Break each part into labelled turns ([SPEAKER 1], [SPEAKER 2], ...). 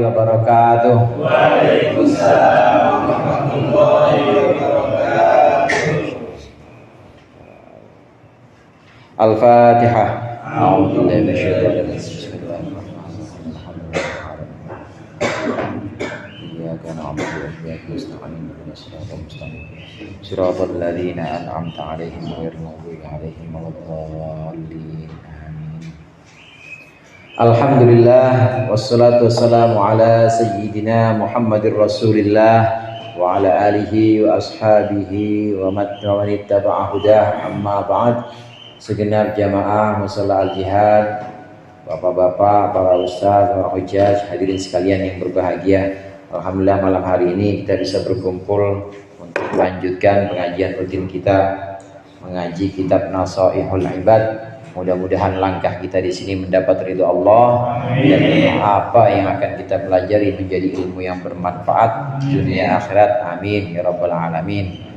[SPEAKER 1] wabarakatuh.
[SPEAKER 2] Waalaikumsalam warahmatullahi wabarakatuh.
[SPEAKER 1] Al-Fatihah.
[SPEAKER 2] A'udzubillahi
[SPEAKER 1] A'udzubillahi
[SPEAKER 2] minasyaitonir
[SPEAKER 1] Iyyaka na'budu wa iyyaka nasta'in ihdinas siratal mustaqim siratal ladzina an'amta 'alaihim ghairil maghdubi 'alaihim waladdallin. Amin. Alhamdulillah wassalatu wassalamu ala sayyidina Muhammadir Rasulillah wa ala alihi wa ashabihi wa man ittaba'a hudah. Amma ba'd. Segenap jamaah musalla al-jihad, bapak-bapak, para ustaz, para hujjaj, hadirin sekalian yang berbahagia. Alhamdulillah malam hari ini kita bisa berkumpul untuk melanjutkan pengajian rutin kita mengaji kitab Nasaihul Ibad. Mudah-mudahan langkah kita di sini mendapat ridho Allah. Amin. Dan apa yang akan kita pelajari menjadi ilmu yang bermanfaat dunia akhirat. Amin ya rabbal alamin.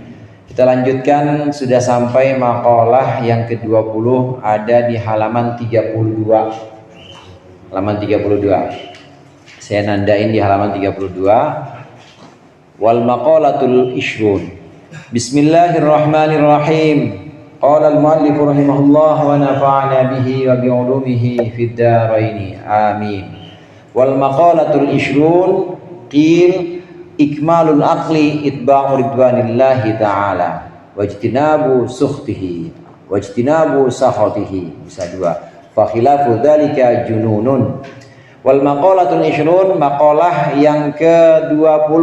[SPEAKER 1] Kita lanjutkan, sudah sampai maqalah yang ke-20, ada di halaman 32. Halaman 32. Saya nandain di halaman 32. Wal maqalatul ishrun. Bismillahirrahmanirrahim. Qala al-muallif rahimahullah wa nafa'ana bihi wa bi'ulumihi fid dharain. Amin. Wal maqalatul ishrun qil ikmalul aqli itba'u ridwanillahi ta'ala wajtinabu sukhtihi wajtinabu sakhatihi. Bisa dua. Fa khilafu dzalika jununun. Wal maqalatul ishrun, maqalah yang ke-20,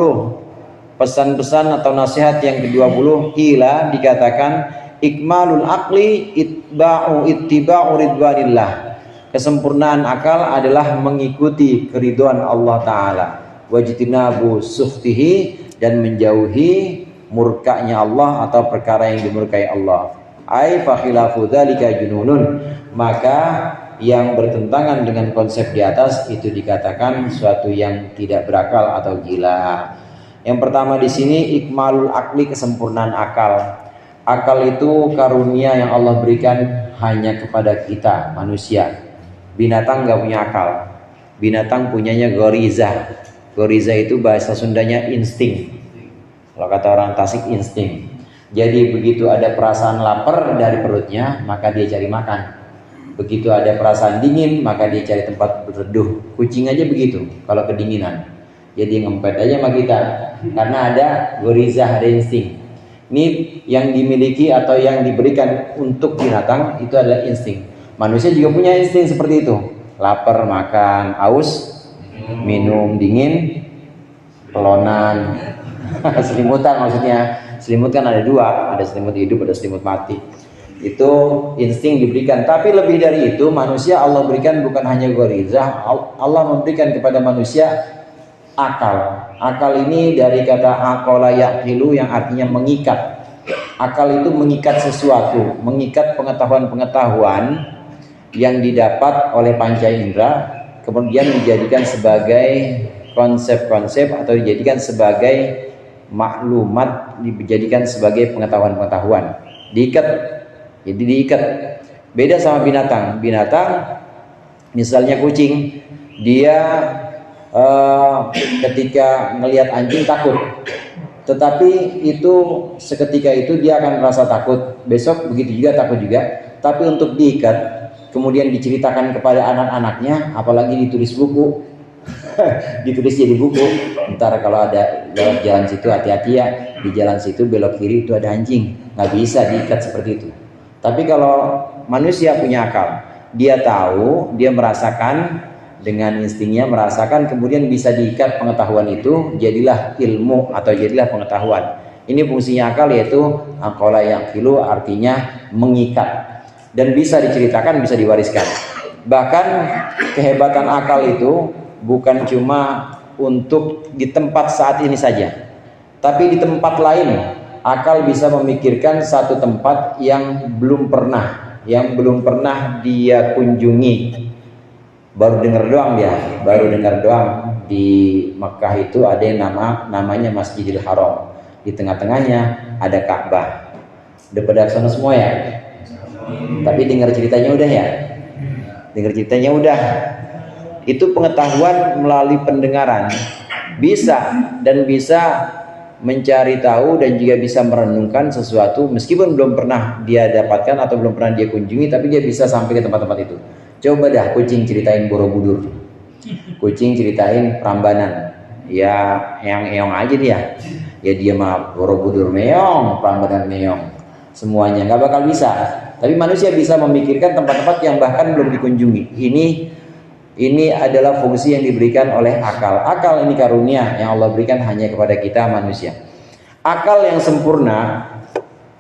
[SPEAKER 1] pesan-pesan atau nasihat yang ke-20, qila dikatakan ikmalul aqli ittiba'u ridwanillah. Kesempurnaan akal adalah mengikuti keridhaan Allah Ta'ala. Wajtinabu sukhtihi, dan menjauhi murkanya Allah atau perkara yang dimurkai Allah. Ai fa khilafu dzalika jununun, maka yang bertentangan dengan konsep di atas itu dikatakan suatu yang tidak berakal atau gila. Yang pertama di sini ikmalul aqli, kesempurnaan akal. Akal itu karunia yang Allah berikan hanya kepada kita manusia. Binatang nggak punya akal. Binatang punyanya goriza. Goriza itu bahasa Sundanya insting. Kalau kata orang Tasik, insting. Jadi begitu ada perasaan lapar dari perutnya, maka dia cari makan. Begitu ada perasaan dingin, maka dia cari tempat berteduh. Kucing aja begitu kalau kedinginan. Jadi ngempet aja sama kita, karena ada goriza, ada insting. Ini yang dimiliki atau yang diberikan untuk binatang itu adalah insting. Manusia juga punya insting seperti itu. Lapar makan, aus minum, dingin pelonan. Selimutan maksudnya. Selimut kan ada dua, ada selimut hidup, ada selimut mati. Itu insting diberikan. Tapi lebih dari itu, manusia Allah berikan bukan hanya gharizah, Allah memberikan kepada manusia akal. Akal ini dari kata aqala yaqilu yang artinya mengikat. Akal itu mengikat sesuatu, mengikat pengetahuan-pengetahuan yang didapat oleh panca indera, kemudian dijadikan sebagai konsep-konsep atau dijadikan sebagai maklumat, dijadikan sebagai pengetahuan-pengetahuan. Diikat, jadi diikat. Beda sama binatang. Binatang, misalnya kucing, dia ketika melihat anjing takut, tetapi itu seketika itu dia akan merasa takut. Besok begitu juga takut juga. Tapi untuk diikat, kemudian diceritakan kepada anak-anaknya, apalagi ditulis buku, ditulis jadi buku. Ntar kalau ada lewat jalan situ, hati-hati ya, di jalan situ belok kiri itu ada anjing. Nggak bisa diikat seperti itu. Tapi kalau manusia punya akal, dia tahu, dia merasakan dengan instingnya, merasakan, kemudian bisa diikat pengetahuan itu, jadilah ilmu atau jadilah pengetahuan. Ini fungsinya akal, yaitu aqala yaqilu, artinya mengikat. Dan bisa diceritakan, bisa diwariskan. Bahkan kehebatan akal itu bukan cuma untuk di tempat saat ini saja, tapi di tempat lain akal bisa memikirkan satu tempat yang belum pernah dia kunjungi. Baru dengar doang dia, di Mekah itu ada yang namanya Masjidil Haram. Di tengah-tengahnya ada Ka'bah. Udah pada sana semua ya? Tapi dengar ceritanya udah ya? Dengar ceritanya udah. Itu pengetahuan melalui pendengaran. Bisa dan bisa mencari tahu dan juga bisa merenungkan sesuatu meskipun belum pernah dia dapatkan atau belum pernah dia kunjungi, tapi dia bisa sampai ke tempat-tempat itu. Coba dah kucing ceritain Borobudur, kucing ceritain Prambanan, ya yang eong aja dia mah Borobudur meong, Prambanan meong, semuanya nggak bakal bisa. Tapi manusia bisa memikirkan tempat-tempat yang bahkan belum dikunjungi. Ini adalah fungsi yang diberikan oleh akal. Akal ini karunia yang Allah berikan hanya kepada kita manusia. Akal yang sempurna,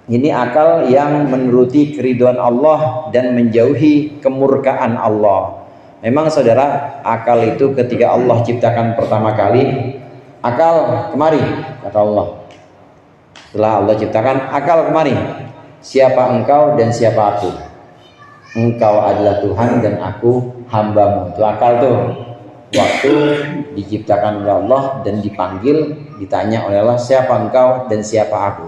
[SPEAKER 1] ini akal yang menuruti keridhaan Allah dan menjauhi kemurkaan Allah. Memang saudara, akal itu ketika Allah ciptakan pertama kali, akal kemari, kata Allah. Setelah Allah ciptakan, akal kemari. Siapa engkau dan siapa aku? Engkau adalah Tuhan dan aku hambamu. Itu akal tuh. Waktu diciptakan oleh Allah dan dipanggil, ditanya oleh Allah, siapa engkau dan siapa aku?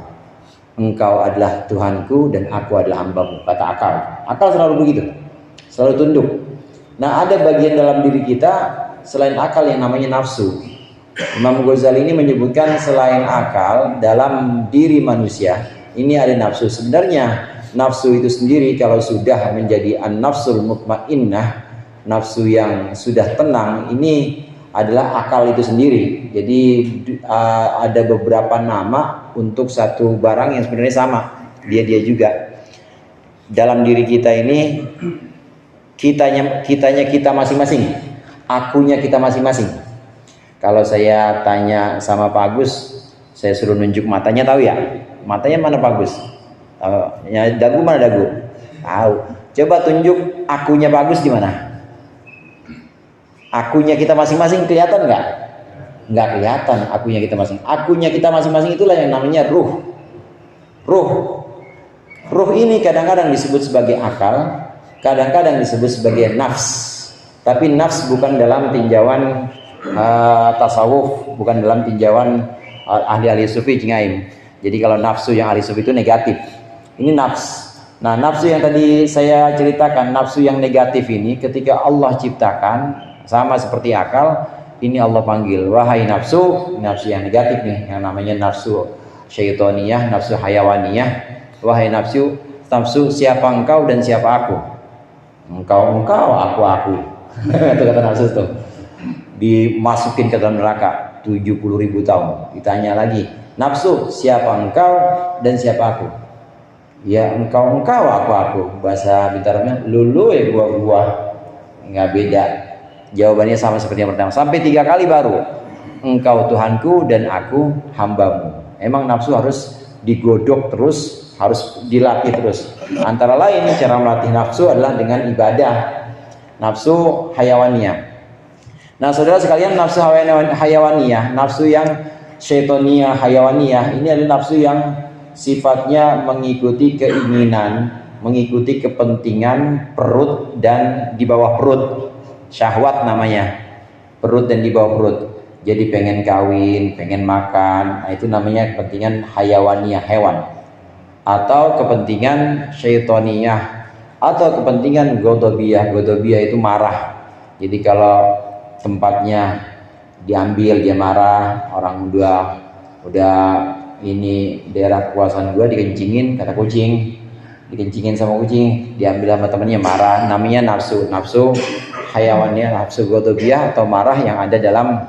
[SPEAKER 1] Engkau adalah Tuhanku dan aku adalah hambamu, kata akal. Akal selalu begitu, selalu tunduk. Nah, ada bagian dalam diri kita selain akal yang namanya nafsu. Imam Ghazali ini menyebutkan selain akal dalam diri manusia ini ada nafsu. Sebenarnya nafsu itu sendiri kalau sudah menjadi an-nafsul mutmainnah, nafsu yang sudah tenang, ini adalah akal itu sendiri. Jadi ada beberapa nama untuk satu barang yang sebenarnya sama, dia juga. Dalam diri kita ini kitanya kita masing-masing, akunya kita masing-masing. Kalau saya tanya sama Pak Agus, saya suruh nunjuk matanya, tahu ya? Matanya mana Pak Agus? Ya, dagu mana dagu? Tahu. Coba tunjuk akunya bagus di mana? Akunya kita masing-masing kelihatan nggak? Nggak kelihatan akunya kita masing. Akunya kita masing-masing itulah yang namanya ruh. Ruh ini kadang-kadang disebut sebagai akal, kadang-kadang disebut sebagai nafs. Tapi nafs bukan dalam tinjauan tasawuf, bukan dalam tinjauan ahli-ahli sufi Jingaim. Jadi kalau nafsu yang ahli sufi itu negatif. Ini nafs. Nah, nafsu yang tadi saya ceritakan, nafsu yang negatif ini ketika Allah ciptakan sama seperti akal, ini Allah panggil, wahai nafsu, nafsu yang negatif nih, yang namanya nafsu syaitoniyah, nafsu hayawaniyah. Wahai nafsu, siapa engkau dan siapa aku? Engkau, aku. Itu kata nafsu itu. Dimasukin ke dalam neraka 70.000 tahun. Ditanya lagi, nafsu, siapa engkau dan siapa aku? Ya engkau, aku. Bahasa Bintaranya, lulu gua. Nggak beda. Jawabannya sama seperti yang pertama. Sampai 3 kali baru, engkau Tuhanku dan aku hambamu. Emang nafsu harus digodok terus, harus dilatih terus. Antara lain cara melatih nafsu adalah dengan ibadah. Nafsu hayawaniyah. Nah, saudara sekalian, nafsu hayawaniyah, nafsu yang syaitoniyah, hayawaniyah, ini adalah nafsu yang sifatnya mengikuti keinginan, mengikuti kepentingan perut dan di bawah perut. Syahwat namanya, perut dan di bawah perut. Jadi pengen kawin, pengen makan, nah itu namanya kepentingan hayawaniyah, hewan. Atau kepentingan syaitoniyah, atau kepentingan godobiyah. Godobiyah itu marah. Jadi kalau tempatnya diambil dia marah, orang udah ini daerah kekuasaan gua dikencingin, kata kucing, dikencingin sama kucing, diambil sama temennya, marah. Namanya nafsu hayawannya, nafsu godobiyah atau marah yang ada dalam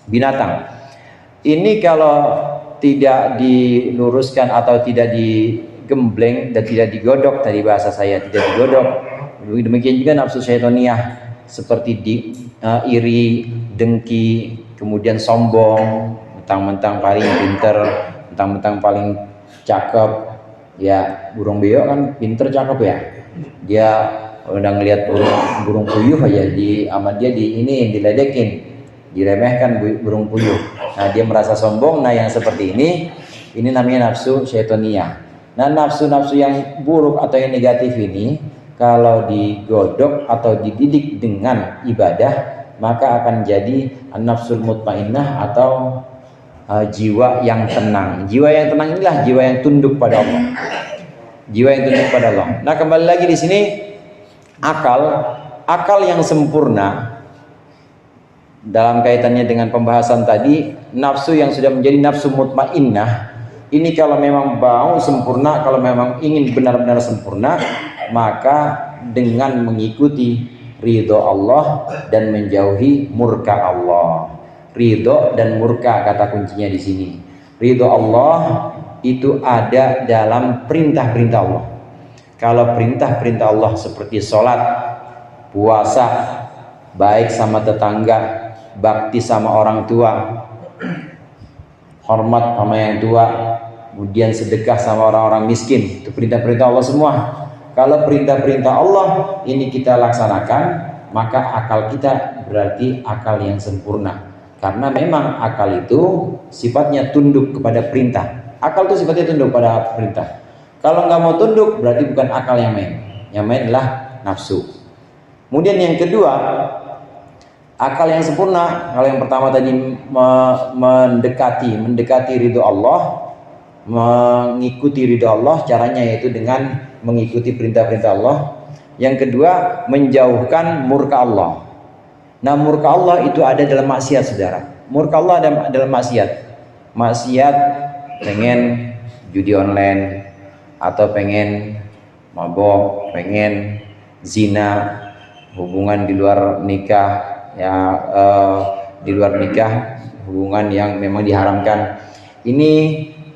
[SPEAKER 1] binatang. Ini kalau tidak diluruskan atau tidak digembleng dan tidak digodok, tadi bahasa saya tidak digodok, demikian juga nafsu syaitoniyah seperti iri, dengki, kemudian sombong, mentang-mentang paling pinter, mentang-mentang paling cakep. Ya, burung beo kan pinter cakep ya. Dia udah ngelihat burung puyuh aja sama dia diledekin, diremehkan burung puyuh. Nah, dia merasa sombong. Nah, yang seperti ini namanya nafsu syaitoniyah. Nah, nafsu-nafsu yang buruk atau yang negatif ini kalau digodok atau dididik dengan ibadah, maka akan jadi an-nafsul mutmainnah atau jiwa yang tenang. Jiwa yang tenang inilah jiwa yang tunduk pada Allah. Jiwa yang tunduk pada Allah. Nah, kembali lagi di sini, akal yang sempurna dalam kaitannya dengan pembahasan tadi, nafsu yang sudah menjadi nafsu mutmainnah ini kalau memang mau sempurna, kalau memang ingin benar-benar sempurna, maka dengan mengikuti ridho Allah dan menjauhi murka Allah. Ridho dan murka kata kuncinya di sini. Ridho Allah itu ada dalam perintah-perintah Allah. Kalau perintah-perintah Allah seperti sholat, puasa, baik sama tetangga, bakti sama orang tua, hormat sama yang tua, kemudian sedekah sama orang-orang miskin, itu perintah-perintah Allah semua. Kalau perintah-perintah Allah ini kita laksanakan, maka akal kita berarti akal yang sempurna. Karena memang akal itu sifatnya tunduk kepada perintah. Akal itu sifatnya tunduk pada perintah. Kalau nggak mau tunduk berarti bukan akal yang main. Yang main adalah nafsu. Kemudian yang kedua, akal yang sempurna. Kalau yang pertama tadi mendekati ridho Allah, mengikuti ridho Allah, caranya yaitu dengan mengikuti perintah-perintah Allah. Yang kedua, menjauhkan murka Allah. Nah, murka Allah itu ada dalam maksiat, saudara. Murka Allah ada dalam maksiat. Maksiat pengen judi online, atau pengen mabok, pengen zina, hubungan di luar nikah, di luar nikah, hubungan yang memang diharamkan. Ini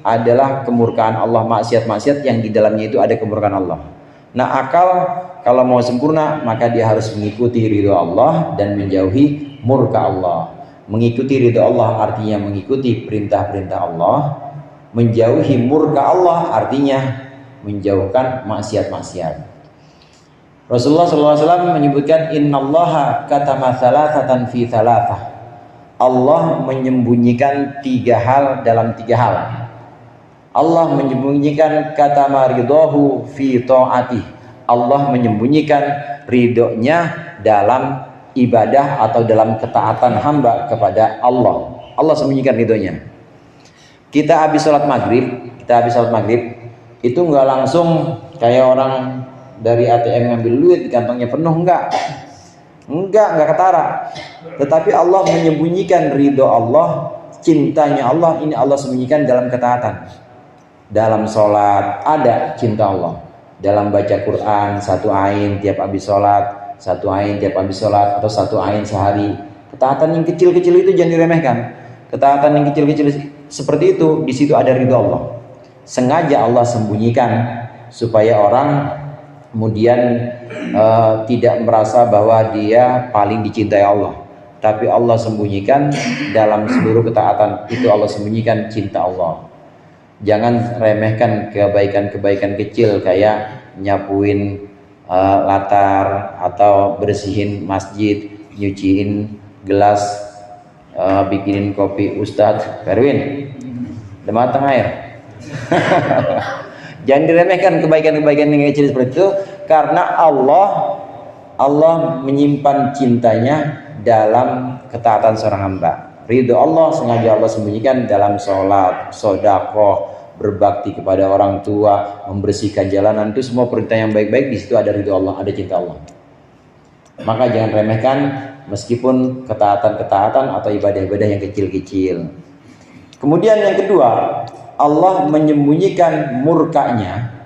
[SPEAKER 1] adalah kemurkaan Allah, maksiat-maksiat yang di dalamnya itu ada kemurkaan Allah. Nah, akal kalau mau sempurna maka dia harus mengikuti ridho Allah dan menjauhi murka Allah. Mengikuti ridho Allah artinya mengikuti perintah-perintah Allah. Menjauhi murka Allah artinya menjauhkan maksiat-maksiat. Rasulullah SAW menyebutkan innallaha katama thalathatan fi thalathah. Allah menyembunyikan 3 hal dalam 3 hal. Allah menyembunyikan katama ridhahu fi ta'atih. Allah menyembunyikan ridhonya dalam ibadah atau dalam ketaatan hamba kepada Allah. Allah sembunyikan ridhonya. Kita habis sholat maghrib, itu nggak langsung kayak orang dari ATM ngambil duit kantongnya penuh, enggak ketara. Tetapi Allah menyembunyikan ridho Allah, cintanya Allah ini Allah sembunyikan dalam ketaatan. Dalam sholat ada cinta Allah, dalam baca Quran 1 ain tiap habis sholat, 1 ain tiap habis sholat, atau 1 ain sehari. Ketaatan yang kecil-kecil itu jangan diremehkan. Ketaatan yang kecil-kecil seperti itu, di situ ada ridho Allah. Sengaja Allah sembunyikan supaya orang kemudian tidak merasa bahwa dia paling dicintai Allah. Tapi Allah sembunyikan dalam seluruh ketaatan itu, Allah sembunyikan cinta Allah. Jangan remehkan kebaikan-kebaikan kecil kayak nyapuin latar, atau bersihin masjid, nyuciin gelas, bikinin kopi Ustadz Perwin, udah matang air. Jangan diremehkan kebaikan-kebaikan yang kecil seperti itu, karena Allah menyimpan cintanya dalam ketaatan seorang hamba. Ridho Allah sengaja Allah sembunyikan dalam sholat, sedekah, berbakti kepada orang tua, membersihkan jalanan, itu semua perintah yang baik-baik. Di situ ada ridho Allah, ada cinta Allah. Maka jangan remehkan meskipun ketaatan-ketaatan atau ibadah-ibadah yang kecil-kecil. Kemudian yang kedua, Allah menyembunyikan murkanya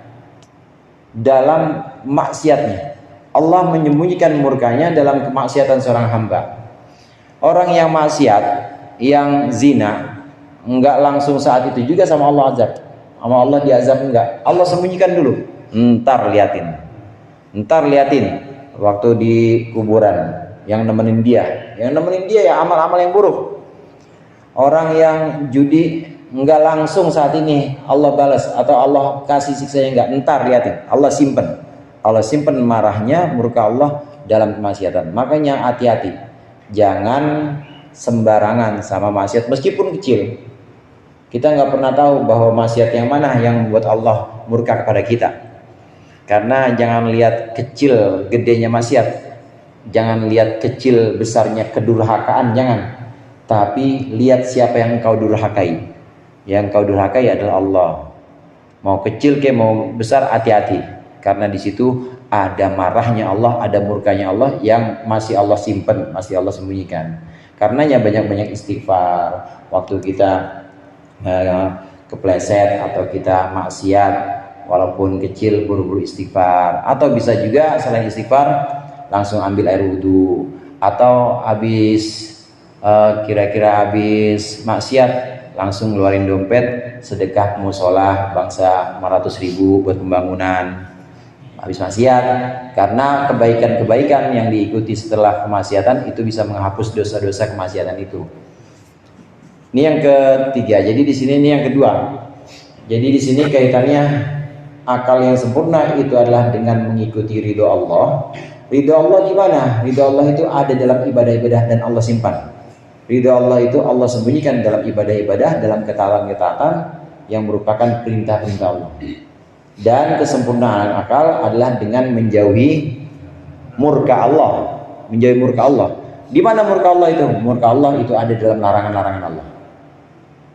[SPEAKER 1] dalam maksiatnya. Allah menyembunyikan murkanya dalam kemaksiatan seorang hamba. Orang yang maksiat, yang zina, enggak langsung saat itu juga sama Allah azab. Sama Allah diazab enggak. Allah sembunyikan dulu. Ntar liatin waktu di kuburan yang nemenin dia ya amal-amal yang buruk. Orang yang judi enggak langsung saat ini Allah balas atau Allah kasih siksanya, enggak, ntar liatin. Allah simpen marahnya, murka Allah dalam kemaksiatan. Makanya hati-hati, jangan sembarangan sama maksiat meskipun kecil. Kita nggak pernah tahu bahwa maksiat yang mana yang membuat Allah murka kepada kita. Karena jangan lihat kecil gedenya maksiat, jangan lihat kecil besarnya kedurhakaan, jangan. Tapi lihat siapa yang kau durhakai. Yang kau durhakai adalah Allah. Mau kecil ke mau besar, hati-hati, karena di situ ada marahnya Allah, ada murkanya Allah yang masih Allah simpen, masih Allah sembunyikan. Karenanya banyak-banyak istighfar. Waktu kita kepleset atau kita maksiat, walaupun kecil, buru-buru istighfar. Atau bisa juga selain istighfar langsung ambil air wudhu, atau kira-kira habis maksiat langsung ngeluarin dompet sedekah musola bangsa 500.000 buat pembangunan habis maksiat. Karena kebaikan-kebaikan yang diikuti setelah kemaksiatan itu bisa menghapus dosa-dosa kemaksiatan itu. Ini yang ketiga. Jadi di sini ini yang kedua. Jadi di sini kaitannya akal yang sempurna itu adalah dengan mengikuti ridho Allah. Ridho Allah di mana? Ridho Allah itu ada dalam ibadah-ibadah dan Allah simpan. Ridho Allah itu Allah sembunyikan dalam ibadah-ibadah, dalam ketaatan-ketaatan yang merupakan perintah-perintah Allah. Dan kesempurnaan akal adalah dengan menjauhi murka Allah. Menjauhi murka Allah. Di mana murka Allah itu? Murka Allah itu ada dalam larangan-larangan Allah.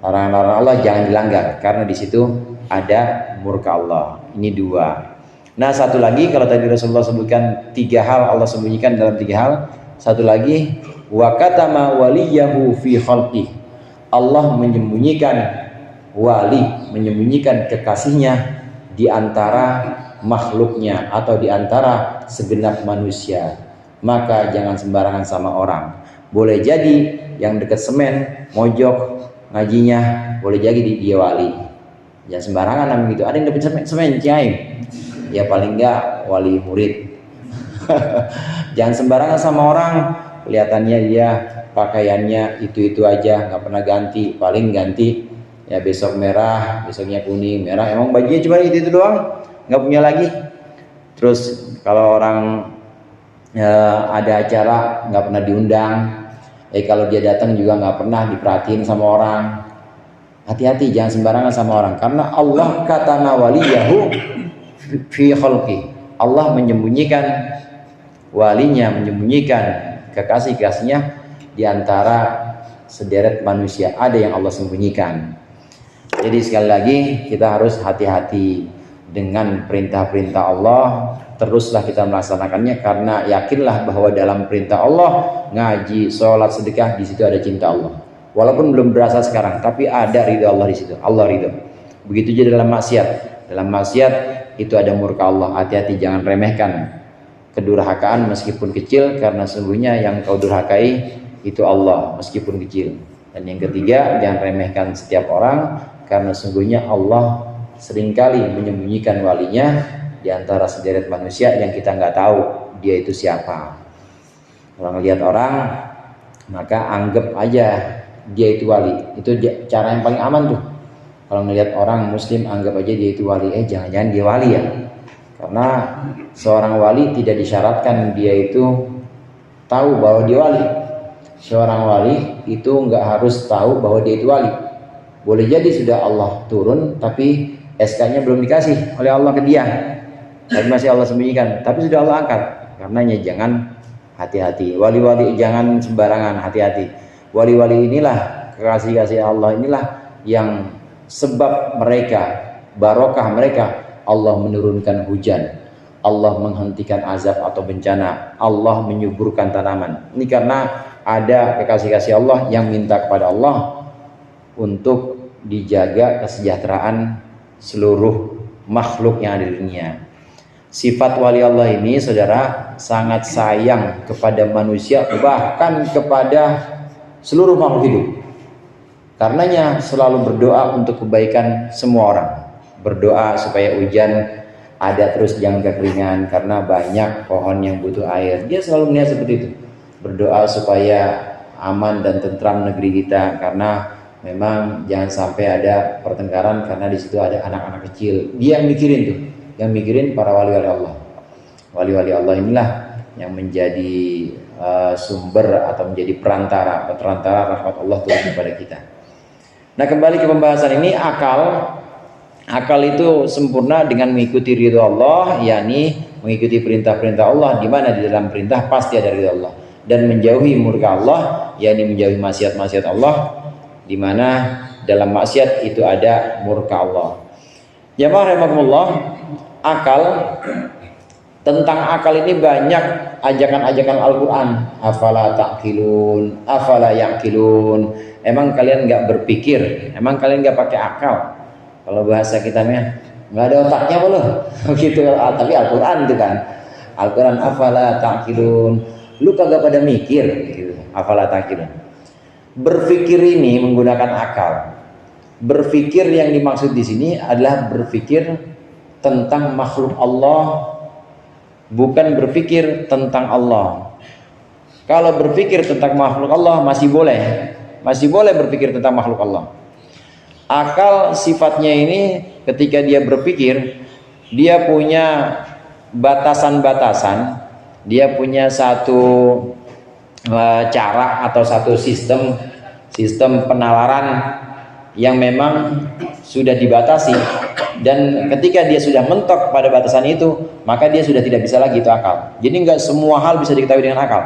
[SPEAKER 1] Larangan-larangan Allah jangan dilanggar, karena di situ ada murka Allah. Ini dua. Nah, satu lagi, kalau tadi Rasulullah sebutkan 3 hal Allah sembunyikan dalam 3 hal. Satu lagi, wa katama waliyahu fi khalqih. Allah menyembunyikan wali, menyembunyikan kekasihnya di antara makhluknya atau di antara segenap manusia. Maka jangan sembarangan sama orang. Boleh jadi yang dekat semen, mojok ngajinya, boleh jadi dia wali. Jangan sembarangan namanya gitu. Ada yang dapat semen ciaim, ya paling enggak wali murid. Jangan sembarangan sama orang. Kelihatannya dia pakaiannya itu aja, nggak pernah ganti. Paling ganti ya besok merah, besoknya kuning, merah. Emang bajunya cuma itu doang, nggak punya lagi. Terus kalau orang ada acara nggak pernah diundang. Kalau dia datang juga nggak pernah diperhatiin sama orang. Hati-hati, jangan sembarangan sama orang. Karena Allah katana waliyahu fi khalqi. Allah menyembunyikan walinya, menyembunyikan kekasih-kekasihnya di antara sederet manusia. Ada yang Allah sembunyikan. Jadi sekali lagi kita harus hati-hati dengan perintah-perintah Allah. Teruslah kita melaksanakannya, karena yakinlah bahwa dalam perintah Allah, ngaji, sholat, sedekah, di situ ada cinta Allah. Walaupun belum berasa sekarang, tapi ada ridho Allah di situ. Allah ridho. Begitu juga dalam maksiat. Dalam maksiat itu ada murka Allah. Hati-hati, jangan remehkan kedurhakaan meskipun kecil, karena sesungguhnya yang kau durhakai itu Allah meskipun kecil. Dan yang ketiga, jangan remehkan setiap orang, karena sesungguhnya Allah seringkali menyembunyikan walinya di antara sederet manusia yang kita nggak tahu dia itu siapa. Orang lihat orang, maka anggap aja dia itu wali. Itu cara yang paling aman tuh. Kalau ngelihat orang muslim, anggap aja dia itu wali. Jangan-jangan dia wali ya. Karena seorang wali tidak disyaratkan dia itu tahu bahwa dia wali. Seorang wali itu nggak harus tahu bahwa dia itu wali. Boleh jadi sudah Allah turun, tapi SK-nya belum dikasih oleh Allah ke dia. Tapi masih Allah sembunyikan, tapi sudah Allah angkat. Karenanya jangan, hati-hati. Wali-wali jangan sembarangan, hati-hati. Wali-wali inilah, kekasih-kasih Allah inilah yang sebab mereka, barokah mereka, Allah menurunkan hujan, Allah menghentikan azab atau bencana, Allah menyuburkan tanaman. Ini karena ada kekasih-kasih Allah yang minta kepada Allah untuk dijaga kesejahteraan seluruh makhluk yang ada di dunia. Sifat wali Allah ini, saudara, sangat sayang kepada manusia, bahkan kepada seluruh makhluk hidup. Karenanya selalu berdoa untuk kebaikan semua orang. Berdoa supaya hujan ada terus, jangan kekeringan, karena banyak pohon yang butuh air. Dia selalu melihat seperti itu. Berdoa supaya aman dan tentram negeri kita, karena memang jangan sampai ada pertengkaran, karena di situ ada anak-anak kecil. Dia yang mikirin tuh. Yang mikirin para wali-wali Allah. Wali-wali Allah inilah yang menjadi sumber atau menjadi perantara rahmat Allah turun kepada kita. Nah, kembali ke pembahasan ini, akal itu sempurna dengan mengikuti ridho Allah, yakni mengikuti perintah-perintah Allah. Di mana di dalam perintah pasti ada ridho Allah, dan menjauhi murka Allah, yakni menjauhi maksiat-maksiat Allah, di mana dalam maksiat itu ada murka Allah. Jamaah rahimakumullah, akal Tentang akal ini banyak ajakan-ajakan Al-Quran. Afala ta'qilun, afala ya'qilun. Emang kalian nggak berpikir? Emang kalian nggak pakai akal? Kalau bahasa kita mah nggak ada otaknya apa loh? Gitu. Tapi Al-Quran itu kan. Al-Quran afala ta'qilun. Lu kagak pada mikir gitu. Afala ta'qilun. Berpikir ini menggunakan akal. Berpikir yang dimaksud di sini adalah berpikir tentang makhluk Allah, bukan berpikir tentang Allah. Kalau berpikir tentang makhluk Allah masih boleh berpikir tentang makhluk Allah. Akal sifatnya ini ketika dia berpikir, dia punya batasan-batasan, dia punya satu cara atau satu sistem penalaran yang memang sudah dibatasi, dan ketika dia sudah mentok pada batasan itu, maka dia sudah tidak bisa lagi itu akal. Jadi nggak semua hal bisa diketahui dengan akal.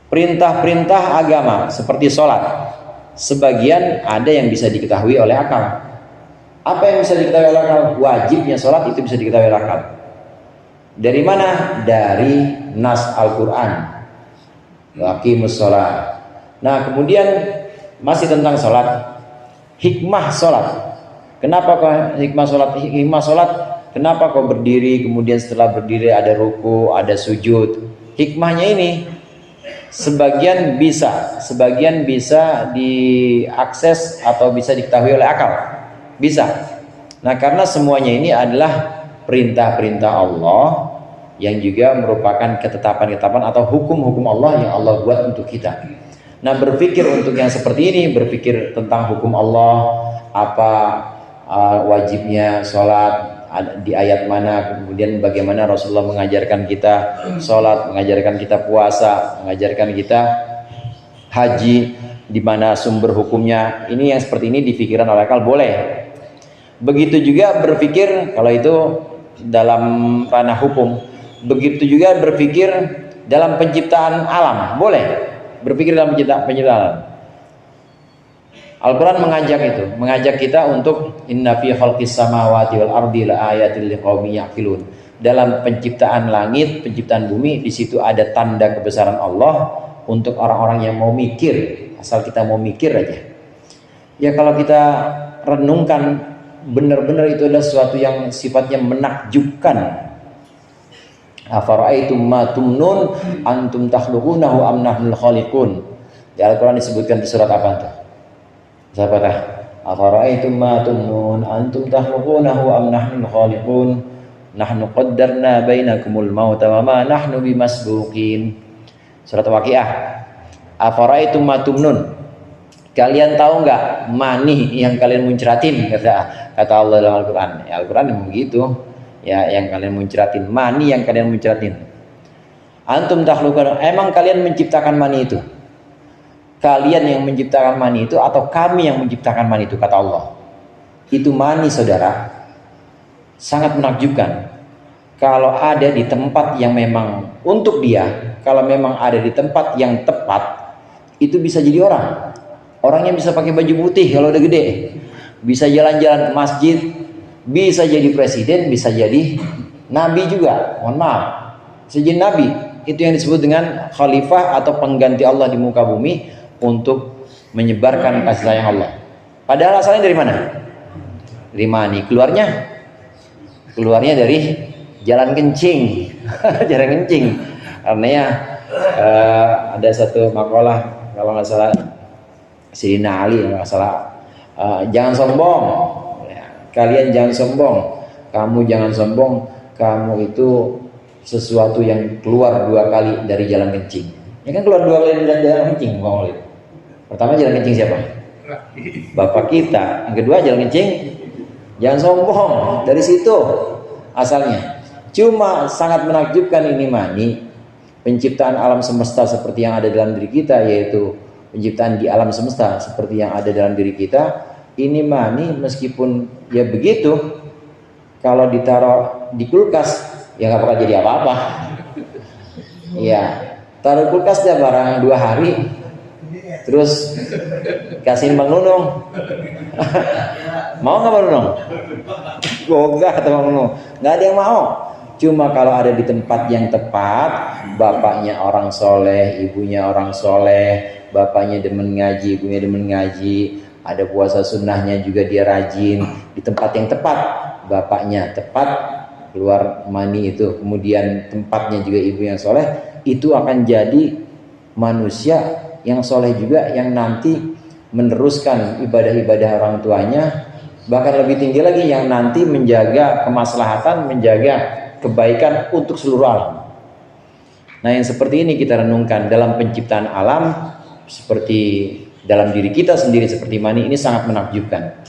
[SPEAKER 1] Perintah-perintah agama seperti sholat, sebagian ada yang bisa diketahui oleh akal. Apa yang bisa diketahui oleh akal? Wajibnya sholat itu bisa diketahui oleh akal. Dari mana? Dari nas Al-Quran. Waqimus sholat. Nah, kemudian masih tentang sholat, hikmah sholat. Kenapa kok hikmah sholat? Hikmah sholat, kenapa kok berdiri, kemudian setelah berdiri ada ruku, ada sujud? Hikmahnya ini sebagian bisa diakses atau bisa diketahui oleh akal, bisa. Nah, karena semuanya ini adalah perintah-perintah Allah yang juga merupakan ketetapan-ketetapan atau hukum-hukum Allah yang Allah buat untuk kita. Nah, berpikir untuk yang seperti ini, berpikir tentang hukum Allah, apa wajibnya sholat, di ayat mana, kemudian bagaimana Rasulullah mengajarkan kita sholat, mengajarkan kita puasa, mengajarkan kita haji, di mana sumber hukumnya. Ini yang seperti ini difikirkan oleh akal, boleh. Begitu juga berpikir, kalau itu dalam ranah hukum. Begitu juga berpikir dalam penciptaan alam, boleh. Berpikir dalam penciptaan. Al-Quran mengajak kita untuk inna fi khalqis samawati wal ardi la ayatil liqaumin yaqilun. Dalam penciptaan langit, penciptaan bumi, di situ ada tanda kebesaran Allah untuk orang-orang yang mau mikir. Asal kita mau mikir aja. Ya, kalau kita renungkan, benar-benar itu adalah sesuatu yang sifatnya menakjubkan. Afara'aitum ma tumnun antum takhluqunahu am nahnul khaliqun. Di Al-Qur'an disebutkan di surat apa itu? Siapakah? Afara'aitum ma tumnun antum takhluqunahu am nahnul khaliqun. Nahnu qaddarna bainakumul mauta wa ma nahnu bimasbuqin. Surat Waqiah. Afara'aitum ma tumnun. Kalian tahu enggak mani yang kalian muncratin, kata Allah dalam Al-Qur'an. Ya, Al-Qur'an memang begitu. Ya, yang kalian muncratin, mani yang kalian muncratin. Antum takhluqun, emang kalian menciptakan mani itu? Kalian yang menciptakan mani itu atau kami yang menciptakan mani itu, kata Allah. Itu mani, saudara, sangat menakjubkan. Kalau ada di tempat yang memang untuk dia, kalau memang ada di tempat yang tepat, itu bisa jadi orang. Orangnya bisa pakai baju putih kalau udah gede, bisa jalan-jalan ke masjid, bisa jadi presiden, bisa jadi nabi juga. Mohon maaf, bisa jadi nabi. Itu yang disebut dengan khalifah atau pengganti Allah di muka bumi untuk menyebarkan kasih sayang Allah. Padahal asalnya dari mana? Dari mani. Keluarnya dari jalan kencing. Jalan kencing. Karena ada satu makalah, kalau nggak salah Sayyidina Ali, kalau nggak salah, jangan sombong. Kalian jangan sombong, kamu jangan sombong, kamu itu sesuatu yang keluar 2 kali dari jalan kencing. Ya kan, keluar 2 kali dari jalan kencing, Bang Walid. Pertama jalan kencing siapa? Bapak kita. Yang kedua jalan kencing, jangan sombong. Dari situ asalnya. Cuma sangat menakjubkan ini mani, penciptaan alam semesta seperti yang ada dalam diri kita, yaitu penciptaan di alam semesta seperti yang ada dalam diri kita. Ini mani meskipun ya begitu, kalau ditaruh di kulkas ya nggak bakal jadi apa-apa. Ya, taruh kulkas dia barang 2 hari, terus kasihin Bang Nunung. Mau nggak Bang Nunung? Gogah kata Bang Nunung, nggak ada yang mau. Cuma kalau ada di tempat yang tepat, bapaknya orang soleh, ibunya orang soleh, bapaknya demen ngaji, ibunya demen ngaji, ada puasa sunnahnya juga dia rajin, di tempat yang tepat, bapaknya tepat, keluar mani itu, kemudian tempatnya juga ibu yang soleh, itu akan jadi manusia yang soleh juga, yang nanti meneruskan ibadah-ibadah orang tuanya, bahkan lebih tinggi lagi yang nanti menjaga kemaslahatan, menjaga kebaikan untuk seluruh alam. Nah, yang seperti ini kita renungkan dalam penciptaan alam, seperti dalam diri kita sendiri seperti mani, ini sangat menakjubkan.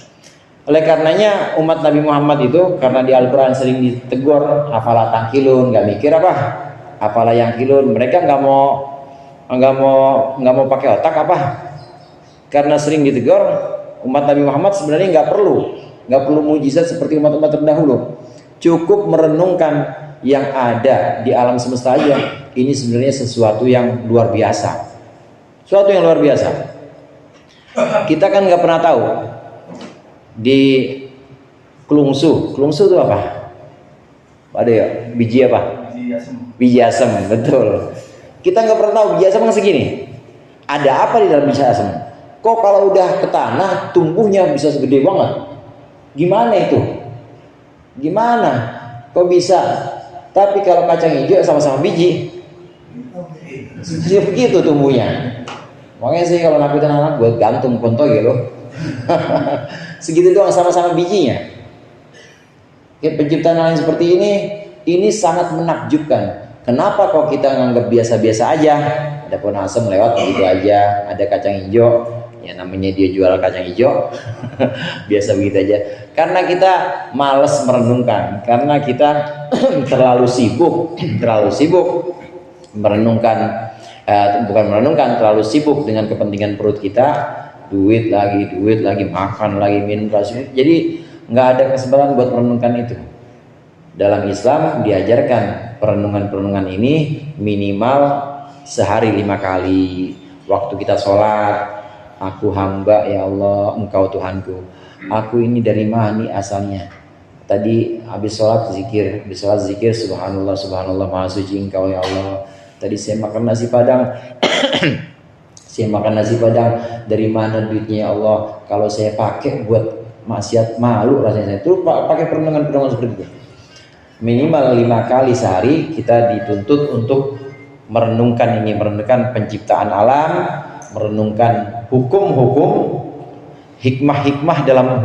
[SPEAKER 1] Oleh karenanya umat Nabi Muhammad itu, karena di Al-Quran sering ditegur, afalah tangkilun, nggak mikir apa, apalah yang kilun, mereka nggak mau pakai otak apa? Karena sering ditegur, umat Nabi Muhammad sebenarnya nggak perlu mujizat seperti umat-umat terdahulu. Cukup merenungkan yang ada di alam semesta aja, ini sebenarnya sesuatu yang luar biasa. Suatu yang luar biasa. Kita kan nggak pernah tahu di kelungsu itu apa? Ada ya, biji apa? Biji asem, betul. Kita nggak pernah tahu biji asem yang segini. Ada apa di dalam biji asem? Kok kalau udah ke tanah tumbuhnya bisa segede banget? Gimana itu? Gimana? Kok bisa? Tapi kalau kacang hijau sama-sama biji, dia begitu tumbuhnya. Makanya sih kalau nakutin anak buat gantung ponto gitu. Segitu doang, sama-sama bijinya. Penciptaan lain seperti ini sangat menakjubkan. Kenapa kok kita nganggap biasa-biasa aja? Ada pohon asem lewat begitu aja, ada kacang hijau, ya namanya dia jual kacang hijau, biasa begitu aja. Karena kita malas merenungkan, karena kita terlalu sibuk merenungkan, terlalu sibuk dengan kepentingan perut kita, duit lagi, makan lagi, minum lagi. Jadi nggak ada kesempatan buat merenungkan itu. Dalam Islam diajarkan perenungan ini minimal sehari 5 kali. Waktu kita sholat, aku hamba ya Allah, engkau Tuhanku. Aku ini dari mana asalnya? Tadi habis sholat zikir, subhanallah, subhanallah, maha suci engkau ya Allah. Tadi saya makan nasi padang, dari mana duitnya ya Allah? Kalau saya pakai buat maksiat, malu rasanya saya. Terus pakai perenungan seperti itu. Minimal 5 kali sehari kita dituntut untuk merenungkan penciptaan alam, merenungkan hukum-hukum, hikmah-hikmah dalam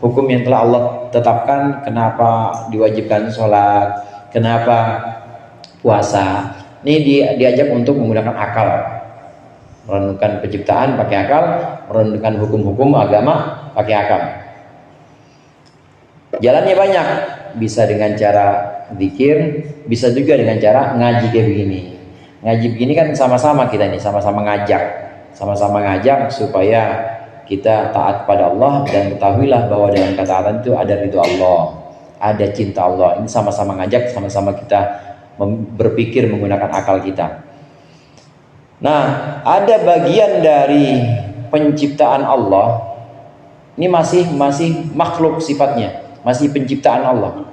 [SPEAKER 1] hukum yang telah Allah tetapkan. Kenapa diwajibkan sholat, kenapa puasa. Ini diajak untuk menggunakan akal, merenungkan penciptaan pakai akal, merenungkan hukum-hukum agama pakai akal. Jalannya banyak, bisa dengan cara zikir, bisa juga dengan cara ngaji kayak begini. Ngaji begini kan sama-sama kita nih, sama-sama ngajak supaya kita taat pada Allah, dan ketahuilah bahwa dalam ketaatan itu ada ridho Allah, ada cinta Allah. Ini sama-sama ngajak, sama-sama kita berpikir menggunakan akal kita. Nah, ada bagian dari penciptaan Allah, ini masih makhluk sifatnya, masih penciptaan Allah.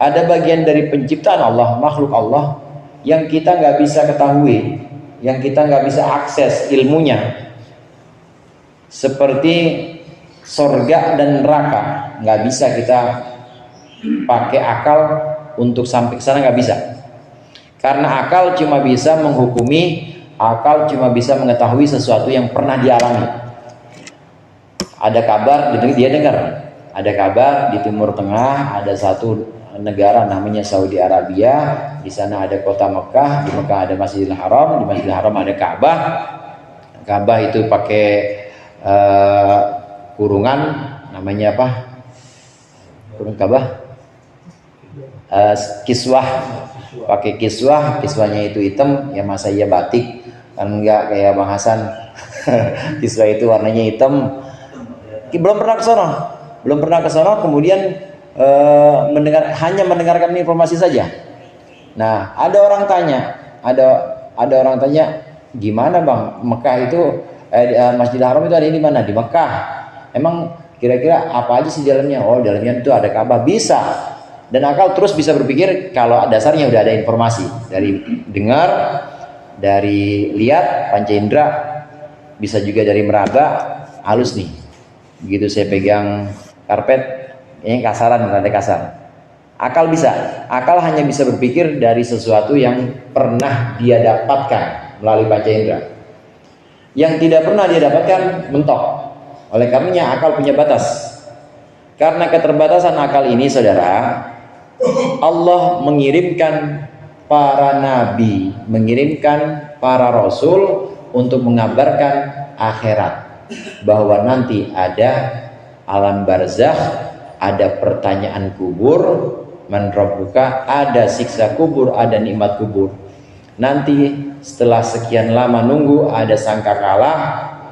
[SPEAKER 1] Ada bagian dari penciptaan Allah, makhluk Allah, yang kita nggak bisa ketahui, yang kita nggak bisa akses ilmunya, seperti sorga dan neraka. Nggak bisa kita pakai akal untuk sampai ke sana, nggak bisa. Karena akal cuma bisa menghukumi, akal cuma bisa mengetahui sesuatu yang pernah dialami. Ada kabar, dia dengar. Ada kabar di Timur Tengah ada satu negara namanya Saudi Arabia. Di sana ada kota Mekah, di Mekah ada Masjidil Haram, di Masjidil Haram ada Ka'bah. Ka'bah itu pakai kurungan, namanya apa? Kurung Ka'bah? Kiswah. Pakai kiswahnya itu hitam, ya masa iya batik? Kan enggak kayak Bang Hasan. Kiswah itu warnanya hitam. Belum pernah ke sana, kemudian hanya mendengarkan informasi saja. Nah, ada orang tanya, gimana Bang, Mekah itu Masjidil Haram itu ada di mana? Di Mekah. Emang kira-kira apa aja sih dalamnya? Oh, dalamnya itu ada Ka'bah. Bisa Dan akal terus bisa berpikir kalau dasarnya udah ada informasi dari dengar, dari lihat, panca indera, bisa juga dari meraba, halus nih. Begitu saya pegang karpet, ini kasaran, rada kasar. Akal bisa, akal hanya bisa berpikir dari sesuatu yang pernah dia dapatkan melalui panca indera. Yang tidak pernah dia dapatkan mentok. Oleh karenanya akal punya batas. Karena keterbatasan akal ini, saudara, Allah mengirimkan para nabi, mengirimkan para rasul untuk mengabarkan akhirat, bahwa nanti ada alam barzakh, ada pertanyaan kubur, man rabbuka, ada siksa kubur, ada nikmat kubur. Nanti setelah sekian lama nunggu ada sangkakala,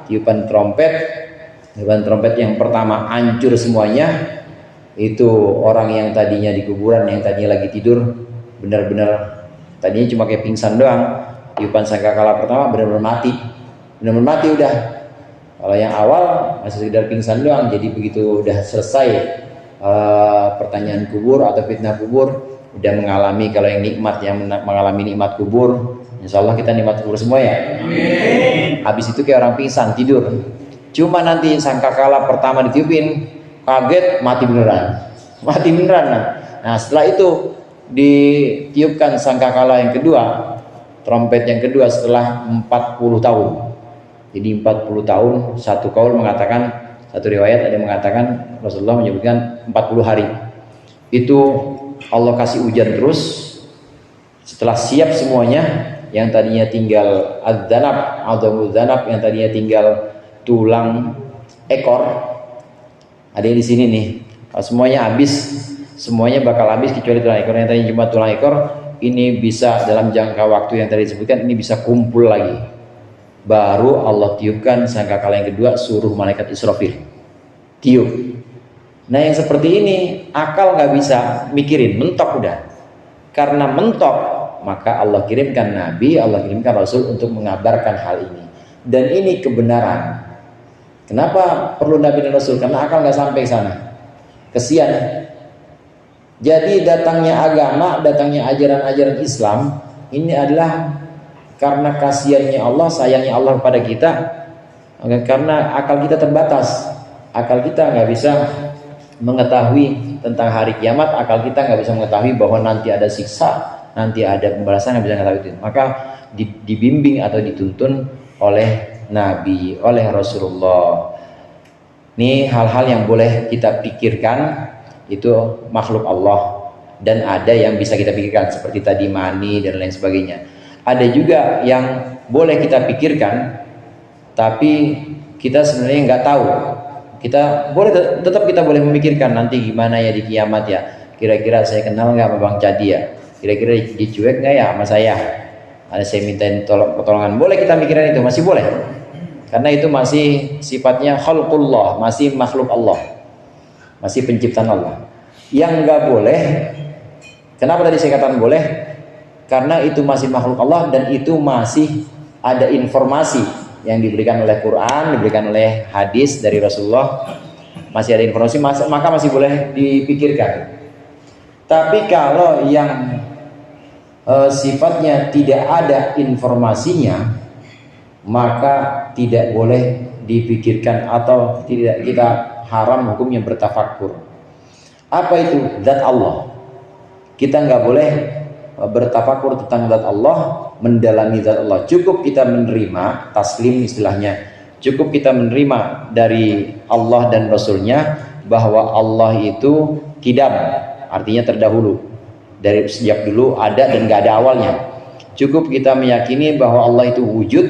[SPEAKER 1] tiupan trompet yang pertama hancur semuanya. Itu orang yang tadinya di kuburan, yang tadinya lagi tidur, benar-benar tadinya cuma kayak pingsan doang, tiupan sangkakala pertama benar-benar mati udah. Kalau yang awal masih sekedar pingsan doang. Jadi begitu udah selesai pertanyaan kubur atau fitnah kubur, udah mengalami, kalau yang nikmat, yang mengalami nikmat kubur, insya Allah kita nikmat kubur semua ya. Amin. Habis itu kayak orang pingsan tidur, cuma nanti sangkakala pertama ditiupin, kaget, mati beneran. Nah setelah itu ditiupkan sangkakala yang kedua, trompet yang kedua setelah 40 tahun. Jadi 40 tahun, satu kaul mengatakan, satu riwayat ada yang mengatakan Rasulullah menyebutkan 40 hari. Itu Allah kasih hujan terus. Setelah siap semuanya, yang tadinya tinggal adzanab, yang tadinya tinggal tulang ekor. Ada yang di sini nih, kalau semuanya habis, semuanya bakal habis kecuali tulang ekor. Yang tadi cuma tulang ekor, ini bisa dalam jangka waktu yang tadi disebutkan, ini bisa kumpul lagi. Baru Allah tiupkan sangkakala yang kedua, suruh malaikat Israfil tiup. Nah yang seperti ini akal nggak bisa mikirin, mentok udah. Karena mentok, maka Allah kirimkan nabi, Allah kirimkan rasul untuk mengabarkan hal ini. Dan ini kebenaran. Kenapa perlu nabi dan rasul? Karena akal nggak sampai sana. Kesian. Jadi datangnya agama, datangnya ajaran-ajaran Islam ini adalah karena kasihannya Allah, sayangnya Allah kepada kita. Karena akal kita terbatas, akal kita nggak bisa mengetahui tentang hari kiamat, akal kita nggak bisa mengetahui bahwa nanti ada siksa, nanti ada pembalasan, nggak bisa mengetahui itu. Maka dibimbing atau dituntun oleh Nabi, oleh Rasulullah. Ini hal-hal yang boleh kita pikirkan, itu makhluk Allah, dan ada yang bisa kita pikirkan seperti tadi mani dan lain sebagainya. Ada juga yang boleh kita pikirkan, tapi kita sebenarnya nggak tahu. Kita boleh tetap kita boleh memikirkan nanti gimana ya di kiamat ya. Kira-kira saya kenal nggak sama Bang Cadi ya? Kira-kira dicuek nggak ya sama saya? Ada saya mintain pertolongan. Boleh kita mikirin itu, masih boleh. Karena itu masih sifatnya khalqullah, masih makhluk Allah, masih penciptaan Allah. Yang nggak boleh, kenapa tadi saya katakan boleh? Karena itu masih makhluk Allah dan itu masih ada informasi yang diberikan oleh Quran, diberikan oleh hadis dari Rasulullah, masih ada informasi, maka masih boleh dipikirkan. Tapi kalau yang sifatnya tidak ada informasinya, maka tidak boleh dipikirkan atau tidak, kita haram hukumnya bertafakkur. Apa itu? Zat Allah. Kita nggak boleh bertafakur tentang zat Allah, mendalami zat Allah. Cukup kita menerima, taslim istilahnya, cukup kita menerima dari Allah dan Rasulnya bahwa Allah itu kidam, artinya terdahulu, dari sejak dulu ada dan nggak ada awalnya. Cukup kita meyakini bahwa Allah itu wujud,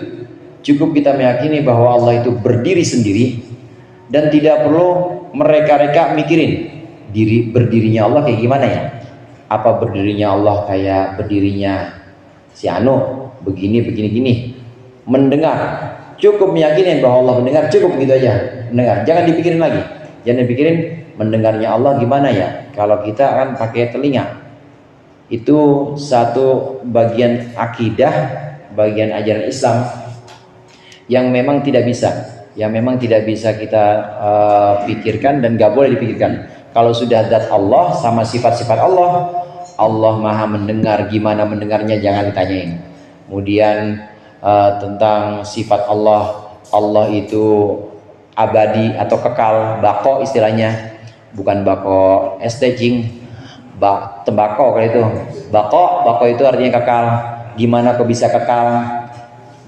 [SPEAKER 1] cukup kita meyakini bahwa Allah itu berdiri sendiri, dan tidak perlu mereka-reka mikirin berdirinya Allah kayak gimana ya. Apa berdirinya Allah kayak berdirinya si Anu, begini gini. Mendengar, cukup meyakini bahwa Allah mendengar, cukup gitu aja. Mendengar, jangan dipikirin lagi. Jangan dipikirin mendengarnya Allah gimana ya. Kalau kita kan pakai telinga, itu satu bagian akidah, bagian ajaran Islam yang memang tidak bisa kita pikirkan dan gak boleh dipikirkan. Kalau sudah zat Allah sama sifat-sifat Allah, Allah maha mendengar, gimana mendengarnya jangan ditanyain. Kemudian tentang sifat Allah, Allah itu abadi atau kekal, bako istilahnya, bukan bako estaging, tembakau kalau itu. Bako itu artinya kekal. Gimana kok bisa kekal?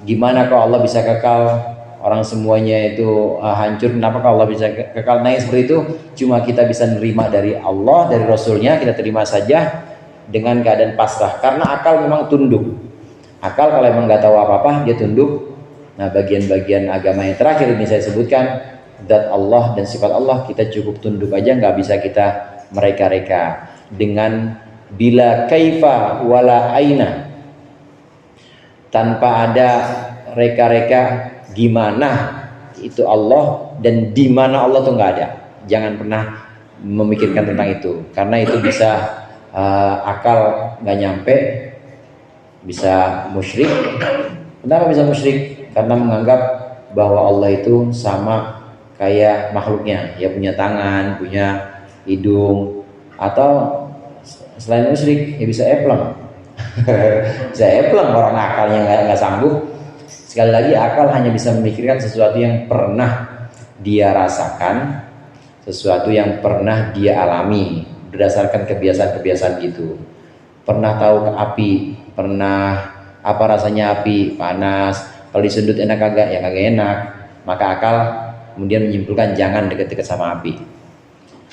[SPEAKER 1] Gimana kok Allah bisa kekal? Orang semuanya itu hancur, kenapa kok Allah bisa kekal? Nah seperti itu cuma kita bisa nerima dari Allah, dari Rasulnya, kita terima saja dengan keadaan pasrah. Karena akal memang tunduk. Akal kalau memang nggak tahu apa-apa dia tunduk. Nah bagian-bagian agama yang terakhir ini saya sebutkan, zat Allah dan sifat Allah kita cukup tunduk aja, nggak bisa kita mereka-reka dengan bila kaifa wala aina, tanpa ada reka-reka gimana itu Allah dan di mana Allah tuh nggak ada. Jangan pernah memikirkan tentang itu, karena itu bisa akal nggak nyampe, bisa musyrik. Kenapa bisa musyrik? Karena menganggap bahwa Allah itu sama kayak makhluknya, ya punya tangan, punya hidung, atau selain musyrik ya bisa epleng. Bisa epleng orang akalnya nggak sanggup. Sekali lagi akal hanya bisa memikirkan sesuatu yang pernah dia rasakan, sesuatu yang pernah dia alami berdasarkan kebiasaan-kebiasaan gitu. Pernah tahu api, pernah apa rasanya api, panas, kalau disundut enak kagak, ya kagak enak. Maka akal kemudian menyimpulkan jangan dekat-dekat sama api.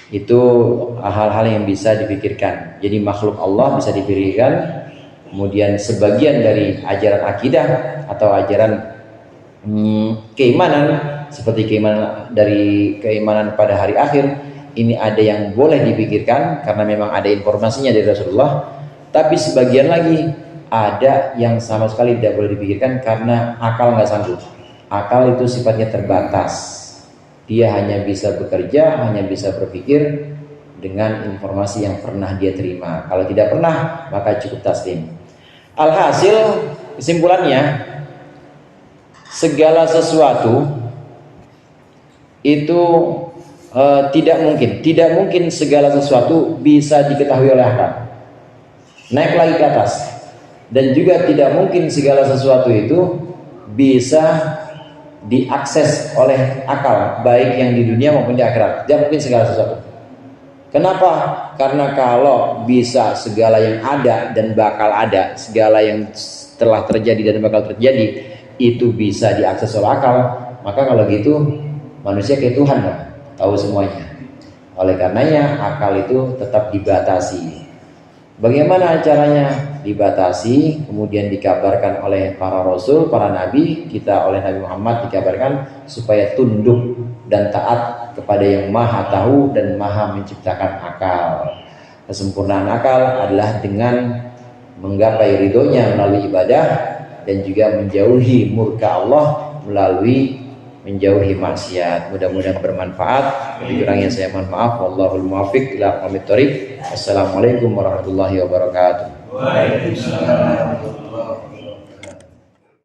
[SPEAKER 1] Itu hal-hal yang bisa dipikirkan. Jadi makhluk Allah bisa dipikirkan. Kemudian sebagian dari ajaran akidah atau ajaran keimanan, seperti keimanan pada hari akhir, ini ada yang boleh dipikirkan karena memang ada informasinya dari Rasulullah. Tapi sebagian lagi ada yang sama sekali tidak boleh dipikirkan karena akal nggak sanggup. Akal itu sifatnya terbatas. Dia hanya bisa bekerja, hanya bisa berpikir dengan informasi yang pernah dia terima. Kalau tidak pernah, maka cukup taslim. Alhasil kesimpulannya, segala sesuatu itu tidak mungkin segala sesuatu bisa diketahui oleh akal. Naik lagi ke atas, dan juga tidak mungkin segala sesuatu itu bisa diakses oleh akal, baik yang di dunia maupun di akhirat. Tidak mungkin segala sesuatu. Kenapa? Karena kalau bisa segala yang ada dan bakal ada, segala yang telah terjadi dan bakal terjadi itu bisa diakses oleh akal, maka kalau gitu manusia kayak Tuhan lah, tahu semuanya. Oleh karenanya akal itu tetap dibatasi. Bagaimana caranya? Dibatasi, kemudian dikabarkan oleh para rasul, para nabi, kita oleh Nabi Muhammad dikabarkan supaya tunduk dan taat kepada yang maha tahu dan maha menciptakan akal. Kesempurnaan akal adalah dengan menggapai ridhonya melalui ibadah dan juga menjauhi murka Allah melalui menjauhi maksiat. Mudah-mudahan bermanfaat. Lebih kurangnya saya mohon maaf. Wallahul muwaffiq ila aqwamit thoriq. Assalamualaikum warahmatullahi wabarakatuh.
[SPEAKER 2] Waalaikumsalam warahmatullahi wabarakatuh.